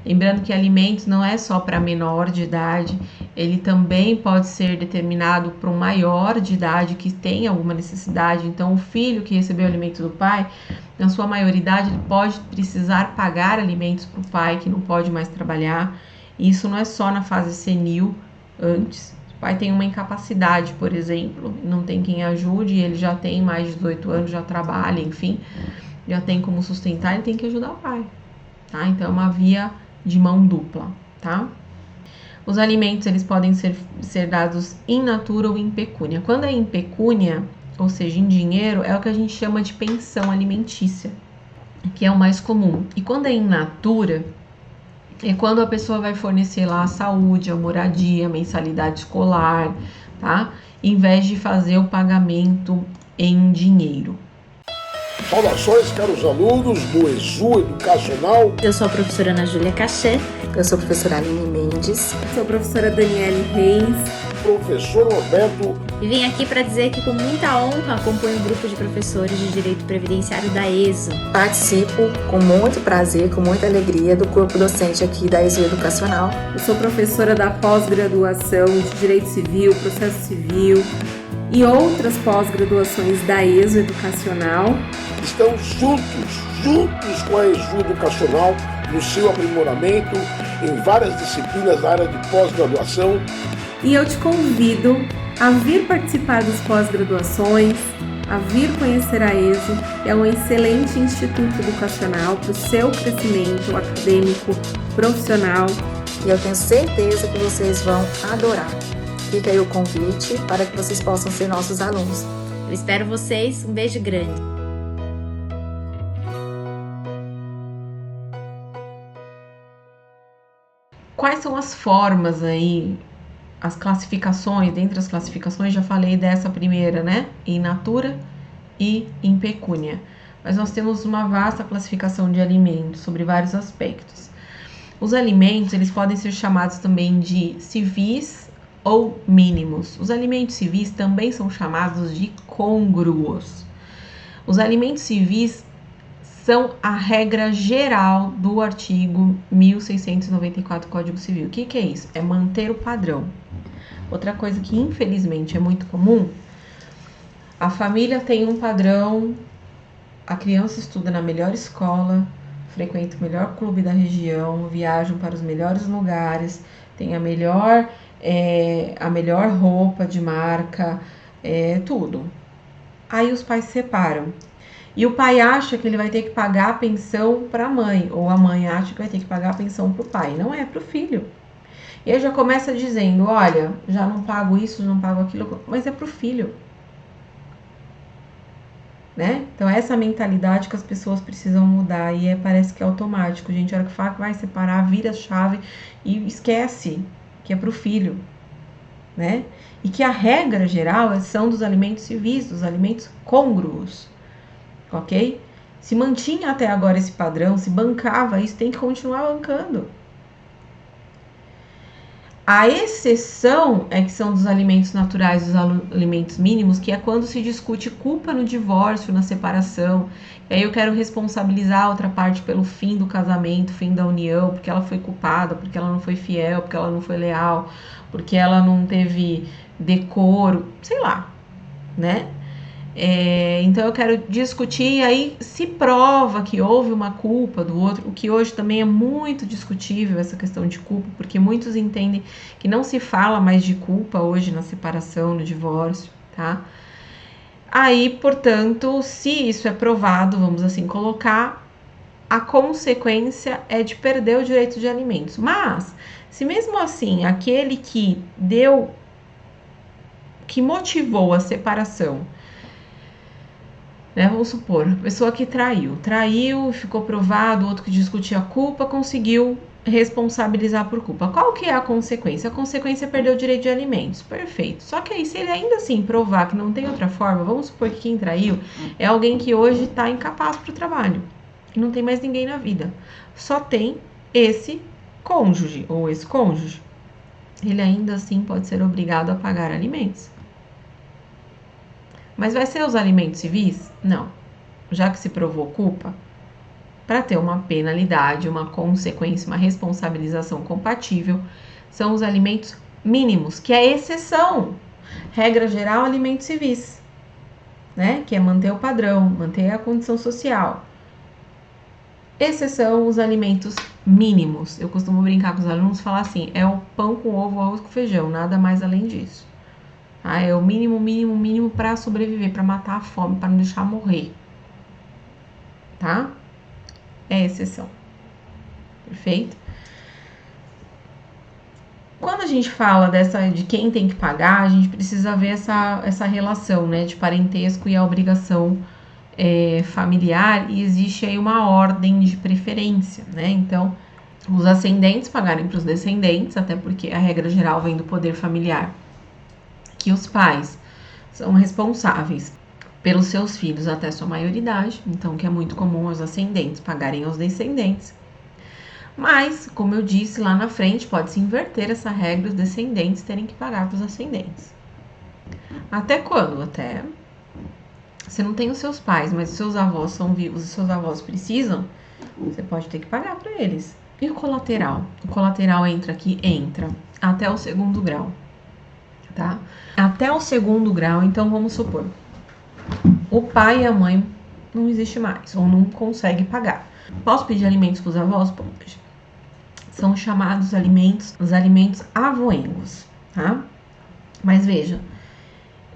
Lembrando que alimentos não é só para menor de idade, ele também pode ser determinado para um maior de idade que tem alguma necessidade. Então, o filho que recebeu alimento do pai, na sua maioridade, ele pode precisar pagar alimentos para o pai que não pode mais trabalhar. E isso não é só na fase senil, antes. O pai tem uma incapacidade, por exemplo, não tem quem ajude, ele já tem mais de 18 anos, já trabalha, enfim, já tem como sustentar, ele tem que ajudar o pai, tá? Então, é uma via de mão dupla, tá? Os alimentos, eles podem ser dados in natura ou em pecúnia. Quando é em pecúnia, ou seja, em dinheiro, é o que a gente chama de pensão alimentícia, que é o mais comum. E quando é in natura, é quando a pessoa vai fornecer lá a saúde, a moradia, a mensalidade escolar, tá? Em vez de fazer o pagamento em dinheiro. Saudações, caros alunos do ESU Educacional. Eu sou a professora Ana Júlia Cachê. Eu sou a professora Aline Mendes. Sou a professora Daniele Reis. Professor Roberto. E vim aqui para dizer que com muita honra acompanho o grupo de professores de Direito Previdenciário da ESO. Participo com muito prazer, com muita alegria do corpo docente aqui da ESU Educacional. Eu sou professora da pós-graduação de Direito Civil, Processo Civil e outras pós-graduações da ESO Educacional. Estamos juntos com a ESU Educacional no seu aprimoramento em várias disciplinas da área de pós-graduação. E eu te convido a vir participar das pós-graduações, a vir conhecer a ESO. É um excelente instituto educacional para o seu crescimento acadêmico, profissional. E eu tenho certeza que vocês vão adorar. Fica aí o convite para que vocês possam ser nossos alunos. Eu espero vocês. Um beijo grande. Quais são as formas aí, as classificações? Dentre as classificações, já falei dessa primeira, né? In natura e in pecúnia. Mas nós temos uma vasta classificação de alimentos sobre vários aspectos. Os alimentos, eles podem ser chamados também de civis ou mínimos. Os alimentos civis também são chamados de congruos. Os alimentos civis são a regra geral do artigo 1694 do Código Civil. O que é isso? É manter o padrão. Outra coisa que infelizmente é muito comum, a família tem um padrão, a criança estuda na melhor escola, frequenta o melhor clube da região, viajam para os melhores lugares, tem a melhor roupa de marca, tudo. Aí os pais se separam. E o pai acha que ele vai ter que pagar a pensão para a mãe, ou a mãe acha que vai ter que pagar a pensão para o pai. Não é para o filho. E aí já começa dizendo, olha, já não pago isso, não pago aquilo, mas é para o filho. Né? Então essa mentalidade que as pessoas precisam mudar e parece que é automático. Gente, a hora que fala que vai separar, vira a chave e esquece que é para o filho. Né? E que a regra geral são dos alimentos civis, dos alimentos congruos. Ok? Se mantinha até agora esse padrão, se bancava isso, tem que continuar bancando. A exceção é que são dos alimentos naturais, dos alimentos mínimos, que é quando se discute culpa no divórcio, na separação. E aí eu quero responsabilizar a outra parte pelo fim do casamento, fim da união, porque ela foi culpada, porque ela não foi fiel, porque ela não foi leal, porque ela não teve decoro, sei lá, né? Então eu quero discutir, e aí se prova que houve uma culpa do outro, o que hoje também é muito discutível, essa questão de culpa, porque muitos entendem que não se fala mais de culpa hoje na separação, no divórcio, tá? Aí, portanto, se isso é provado, vamos assim colocar, a consequência é de perder o direito de alimentos. Mas, se mesmo assim, aquele que motivou a separação, né, vamos supor, a pessoa que traiu, ficou provado, o outro que discutia a culpa, conseguiu responsabilizar por culpa. Qual que é a consequência? A consequência é perder o direito de alimentos. Perfeito. Só que aí, se ele ainda assim provar que não tem outra forma, vamos supor que quem traiu é alguém que hoje está incapaz para o trabalho, e não tem mais ninguém na vida. Só tem esse cônjuge ou esse cônjuge. Ele ainda assim pode ser obrigado a pagar alimentos. Mas vai ser os alimentos civis? Não. Já que se provou culpa, para ter uma penalidade, uma consequência, uma responsabilização compatível, são os alimentos mínimos, que é exceção. Regra geral, alimentos civis, né? Que é manter o padrão, manter a condição social. Exceção, os alimentos mínimos. Eu costumo brincar com os alunos e falar assim, é o pão com ovo, arroz com feijão, nada mais além disso. É o mínimo para sobreviver, para matar a fome, para não deixar morrer. Tá? É exceção. Perfeito? Quando a gente fala de quem tem que pagar, a gente precisa ver essa relação, né, de parentesco e a obrigação familiar, e existe aí uma ordem de preferência, né? Então, os ascendentes pagarem para os descendentes, até porque a regra geral vem do poder familiar, que os pais são responsáveis pelos seus filhos até sua maioridade, então que é muito comum os ascendentes pagarem aos descendentes. Mas, como eu disse lá na frente, pode-se inverter essa regra, os descendentes terem que pagar para os ascendentes. Até quando? Até você não tem os seus pais, mas os seus avós são vivos e seus avós precisam, você pode ter que pagar para eles. E o colateral? O colateral entra até o segundo grau, tá? Até o segundo grau, então vamos supor, o pai e a mãe não existe mais, ou não consegue pagar. Posso pedir alimentos para os avós? Pode. São chamados os alimentos avoengos, tá? Mas veja,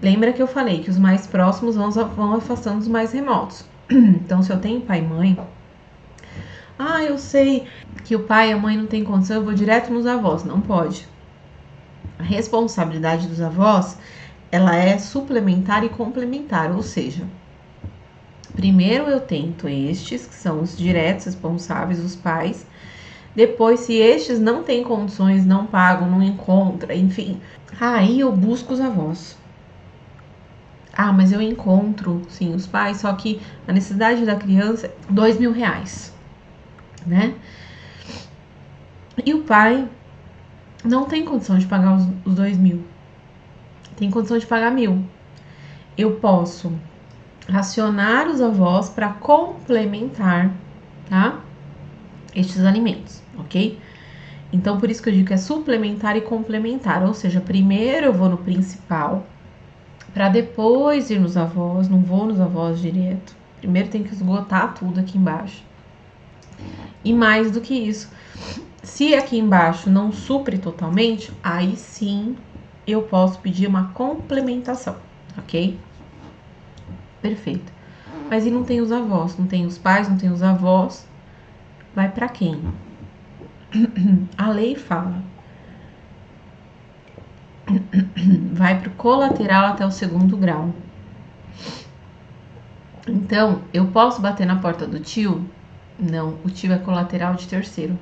lembra que eu falei que os mais próximos vão afastando os mais remotos. Então, se eu tenho pai e mãe, eu sei que o pai e a mãe não tem condição, eu vou direto nos avós. Não pode. A responsabilidade dos avós, ela é suplementar e complementar, ou seja, primeiro eu tento estes, que são os diretos responsáveis, os pais. Depois, se estes não têm condições, não pagam, não encontram, enfim, aí eu busco os avós. Mas eu encontro, sim, os pais, só que a necessidade da criança é R$2.000, né? E o pai não tem condição de pagar os 2.000, tem condição de pagar 1.000. Eu posso racionar os avós para complementar, tá? Estes alimentos, ok? Então, por isso que eu digo que é suplementar e complementar, ou seja, primeiro eu vou no principal, para depois ir nos avós, não vou nos avós direto. Primeiro tem que esgotar tudo aqui embaixo. E mais do que isso, se aqui embaixo não supre totalmente, aí sim eu posso pedir uma complementação, ok? Perfeito. Mas e não tem os avós, não tem os pais, não tem os avós, vai para quem? A lei fala, vai para o colateral até o segundo grau. Então, eu posso bater na porta do tio? Não, o tio é colateral de terceiro.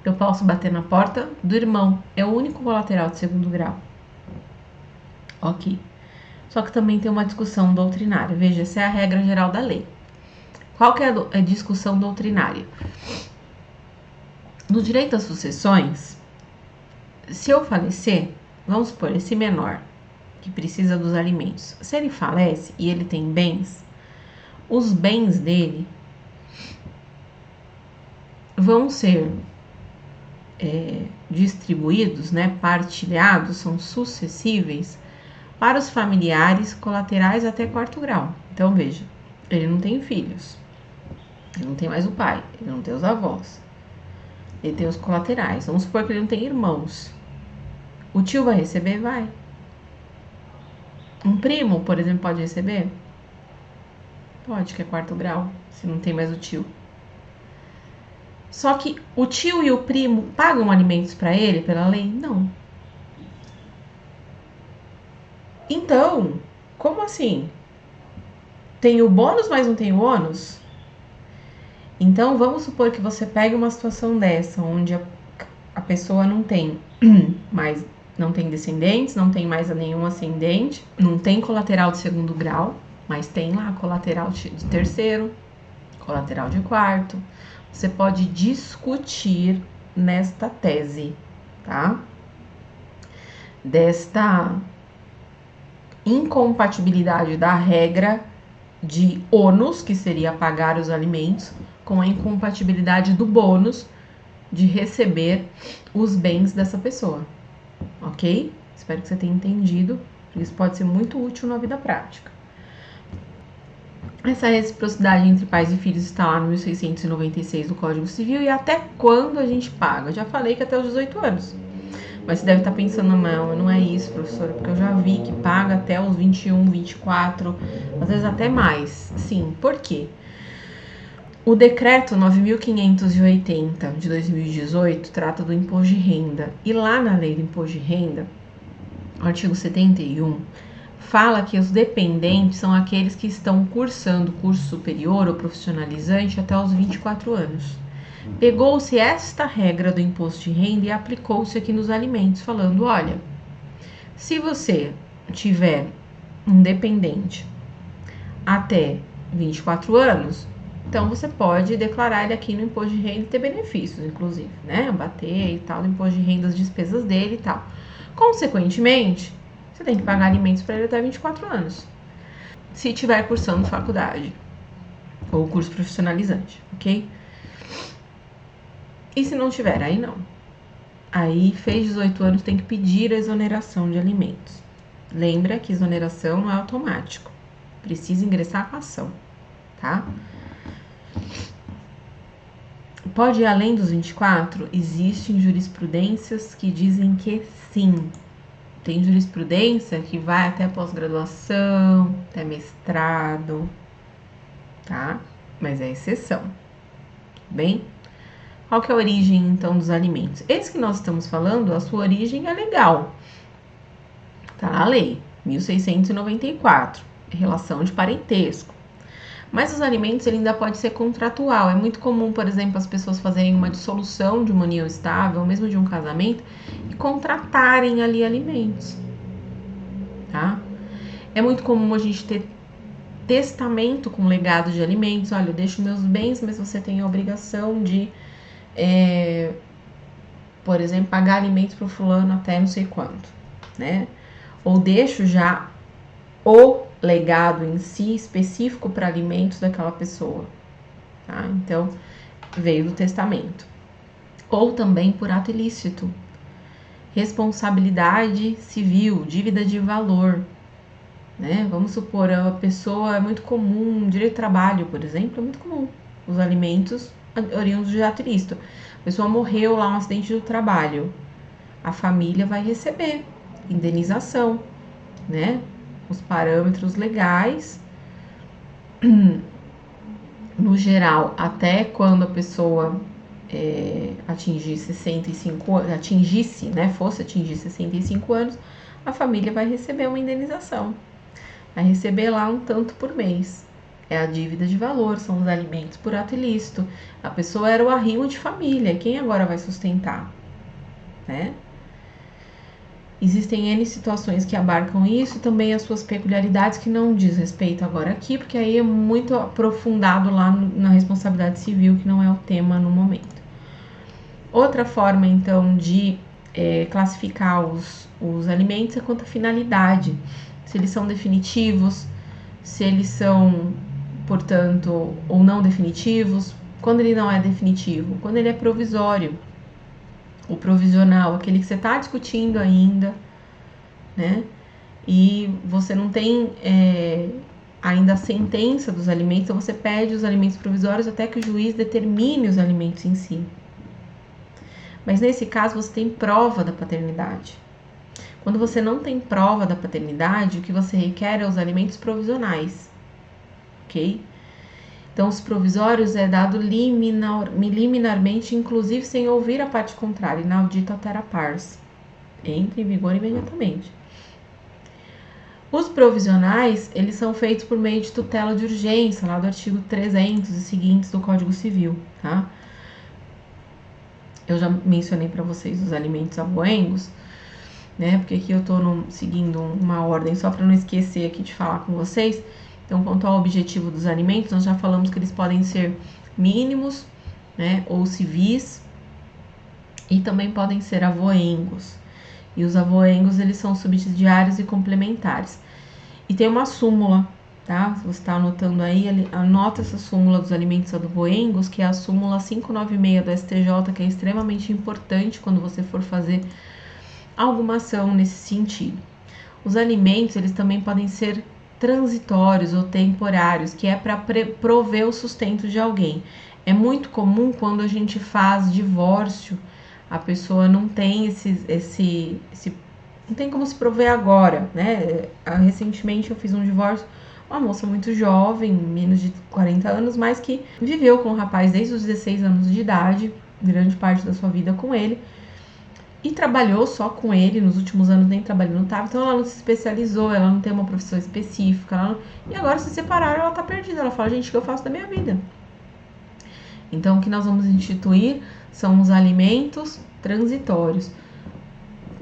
Eu posso bater na porta do irmão, é o único colateral de segundo grau. Ok. Só que também tem uma discussão doutrinária. Veja, essa é a regra geral da lei. Qual que é a discussão doutrinária? No direito às sucessões, se eu falecer, vamos supor, esse menor que precisa dos alimentos, se ele falece e ele tem bens, os bens dele vão ser distribuídos, né, partilhados, são sucessíveis para os familiares colaterais até 4º grau. Então, veja, ele não tem filhos, ele não tem mais o pai, ele não tem os avós, ele tem os colaterais. Vamos supor que ele não tem irmãos. O tio vai receber? Vai. Um primo, por exemplo, pode receber? Pode, que é 4º grau, se não tem mais o tio. Só que o tio e o primo pagam alimentos para ele pela lei? Não. Então, como assim? Tem o bônus, mas não tem o ônus? Então, vamos supor que você pegue uma situação dessa, onde a pessoa não tem mais, não tem descendentes, não tem mais nenhum ascendente, não tem colateral de 2º grau, mas tem lá colateral de 3º, colateral de 4º. Você pode discutir nesta tese, tá? Desta incompatibilidade da regra de ônus, que seria pagar os alimentos, com a incompatibilidade do bônus de receber os bens dessa pessoa, ok? Espero que você tenha entendido, isso pode ser muito útil na vida prática. Essa reciprocidade entre pais e filhos está lá no 1696 do Código Civil. E até quando a gente paga? Eu já falei que até os 18 anos. Mas você deve estar pensando, não é isso, professora, porque eu já vi que paga até os 21, 24, às vezes até mais. Sim, por quê? O decreto 9.580 de 2018 trata do imposto de renda. E lá na lei do imposto de renda, o artigo 71, fala que os dependentes são aqueles que estão cursando curso superior ou profissionalizante até os 24 anos. Pegou-se esta regra do imposto de renda e aplicou-se aqui nos alimentos, falando, olha, se você tiver um dependente até 24 anos, então você pode declarar ele aqui no imposto de renda e ter benefícios, inclusive, né? Bater e tal, no imposto de renda, as despesas dele e tal. Consequentemente, você tem que pagar alimentos para ele até 24 anos. Se estiver cursando faculdade ou curso profissionalizante, ok? E se não tiver, aí não. Aí, fez 18 anos, tem que pedir a exoneração de alimentos. Lembra que exoneração não é automático. Precisa ingressar com a ação, tá? Pode ir além dos 24? Existem jurisprudências que dizem que sim. Tem jurisprudência que vai até pós-graduação, até mestrado, tá? Mas é exceção, bem? Qual que é a origem, então, dos alimentos? Esse que nós estamos falando, a sua origem é legal. Tá na lei, 1694, relação de parentesco. Mas os alimentos, ele ainda pode ser contratual. É muito comum, por exemplo, as pessoas fazerem uma dissolução de uma união estável, ou mesmo de um casamento, e contratarem ali alimentos, tá? É muito comum a gente ter testamento com legado de alimentos. Olha, eu deixo meus bens, mas você tem a obrigação de, por exemplo, pagar alimentos para o fulano até não sei quanto, né? Ou deixo já o legado em si específico para alimentos daquela pessoa, tá? Então, veio do testamento. Ou também por ato ilícito. Responsabilidade civil, dívida de valor, né? Vamos supor, a pessoa é muito comum, direito do trabalho, por exemplo, é muito comum. Os alimentos oriundos de ato ilícito. A pessoa morreu lá, um acidente do trabalho. A família vai receber indenização, né? Os parâmetros legais, no geral, até quando a pessoa atingisse 65 anos, a família vai receber uma indenização. Vai receber lá um tanto por mês. É a dívida de valor, são os alimentos por ato ilícito. A pessoa era o arrimo de família, quem agora vai sustentar, né? Existem N situações que abarcam isso, também as suas peculiaridades, que não diz respeito agora aqui, porque aí é muito aprofundado lá na responsabilidade civil, que não é o tema no momento. Outra forma, então, de classificar os alimentos é quanto à finalidade. Se eles são definitivos, se eles são, portanto, ou não definitivos. Quando ele não é definitivo, quando ele é provisório. O provisional, aquele que você está discutindo ainda, né? E você não tem ainda a sentença dos alimentos, então você pede os alimentos provisórios até que o juiz determine os alimentos em si. Mas nesse caso você tem prova da paternidade. Quando você não tem prova da paternidade, o que você requer é os alimentos provisionais, ok? Então, os provisórios é dado liminarmente, inclusive sem ouvir a parte contrária, inaudita altera pars. Entra em vigor imediatamente. Os provisionais, eles são feitos por meio de tutela de urgência, lá do artigo 300 e seguintes do Código Civil, tá? Eu já mencionei para vocês os alimentos avoengos, né? Porque aqui eu tô seguindo uma ordem só para não esquecer aqui de falar com vocês. Então, quanto ao objetivo dos alimentos, nós já falamos que eles podem ser mínimos, né, ou civis, e também podem ser avoengos. E os avoengos, eles são subsidiários e complementares. E tem uma súmula, tá? Se você está anotando aí, anota essa súmula dos alimentos avoengos, que é a súmula 596 do STJ, que é extremamente importante quando você for fazer alguma ação nesse sentido. Os alimentos, eles também podem ser transitórios ou temporários, que é para prover o sustento de alguém. É muito comum quando a gente faz divórcio, a pessoa não tem não tem como se prover agora, né? Recentemente eu fiz um divórcio, uma moça muito jovem, menos de 40 anos, mas que viveu com o rapaz desde os 16 anos de idade, grande parte da sua vida com ele, e trabalhou só com ele, nos últimos anos nem trabalhou no TAV, então ela não se especializou, ela não tem uma profissão específica, e agora se separaram, ela tá perdida, ela fala, gente, o que eu faço da minha vida? Então, o que nós vamos instituir são os alimentos transitórios.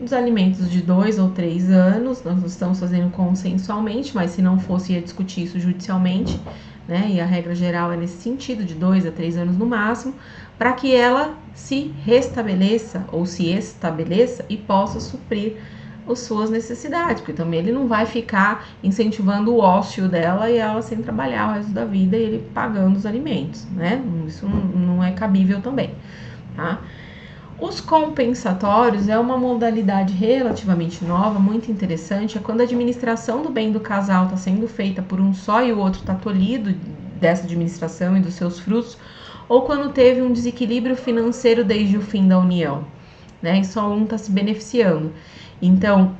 Os alimentos de 2 ou 3 anos, nós estamos fazendo consensualmente, mas se não fosse, ia discutir isso judicialmente, né? E a regra geral é nesse sentido, de 2 a 3 anos no máximo, para que ela se restabeleça ou se estabeleça e possa suprir as suas necessidades, porque também ele não vai ficar incentivando o ócio dela e ela sem trabalhar o resto da vida e ele pagando os alimentos, né? Isso não é cabível também, tá? Os compensatórios é uma modalidade relativamente nova, muito interessante, é quando a administração do bem do casal está sendo feita por um só e o outro está tolhido dessa administração e dos seus frutos, ou quando teve um desequilíbrio financeiro desde o fim da união, né? E só um está se beneficiando. Então,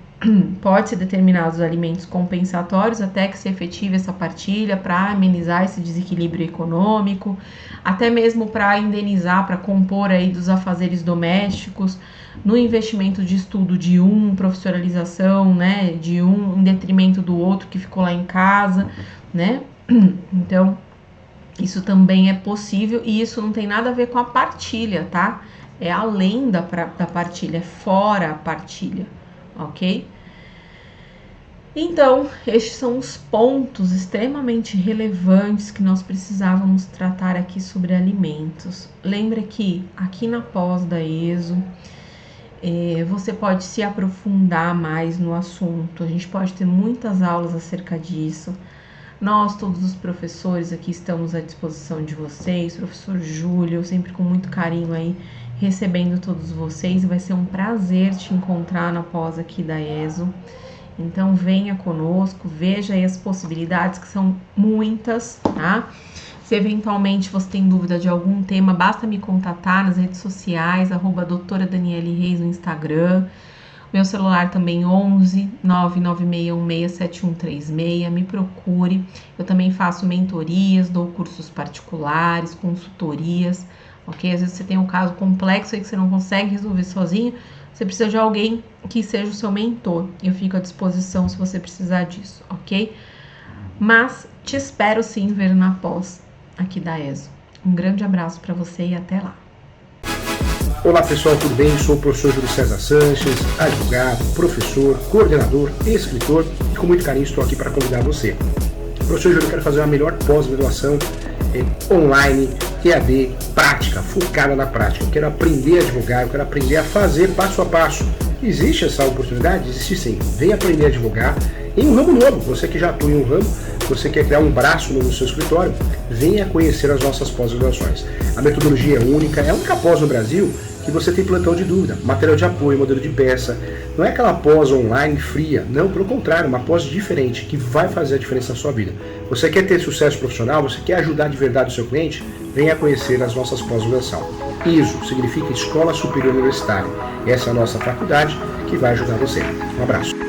pode-se determinar os alimentos compensatórios até que se efetive essa partilha para amenizar esse desequilíbrio econômico, até mesmo para indenizar, para compor aí dos afazeres domésticos, no investimento de estudo de um, profissionalização, né, de um em detrimento do outro que ficou lá em casa, né? Então, isso também é possível e isso não tem nada a ver com a partilha, tá? É além da partilha, é fora a partilha, ok? Então, estes são os pontos extremamente relevantes que nós precisávamos tratar aqui sobre alimentos. Lembra que aqui na pós da ESO, você pode se aprofundar mais no assunto, a gente pode ter muitas aulas acerca disso. Nós, todos os professores aqui, estamos à disposição de vocês, professor Júlio, sempre com muito carinho aí, recebendo todos vocês, vai ser um prazer te encontrar na pós aqui da ESO. Então venha conosco, veja aí as possibilidades, que são muitas, tá? Se eventualmente você tem dúvida de algum tema, basta me contatar nas redes sociais, @doutora Daniele Reis no Instagram. Meu celular também 11 996167136, me procure. Eu também faço mentorias, dou cursos particulares, consultorias, ok? Às vezes você tem um caso complexo aí que você não consegue resolver sozinho, você precisa de alguém que seja o seu mentor. Eu fico à disposição se você precisar disso, ok? Mas te espero sim ver na pós aqui da ESO. Um grande abraço para você e até lá. Olá pessoal, tudo bem? Sou o professor Júlio César Sanches, advogado, professor, coordenador, escritor e com muito carinho estou aqui para convidar você. Professor Júlio, eu quero fazer a melhor pós-graduação online, EAD, prática, focada na prática. Eu quero aprender a advogar, eu quero aprender a fazer passo a passo. Existe essa oportunidade? Existe sim. Venha aprender a advogar em um ramo novo. Você que já atua em um ramo, você quer criar um braço no seu escritório, venha conhecer as nossas pós-graduações. A metodologia é única, é a única pós no Brasil que você tem plantão de dúvida, material de apoio, modelo de peça. Não é aquela pós online fria, não, pelo contrário, uma pós diferente, que vai fazer a diferença na sua vida. Você quer ter sucesso profissional, você quer ajudar de verdade o seu cliente? Venha conhecer as nossas pós-graduação. ISO significa Escola Superior Universitária. Essa é a nossa faculdade que vai ajudar você. Um abraço.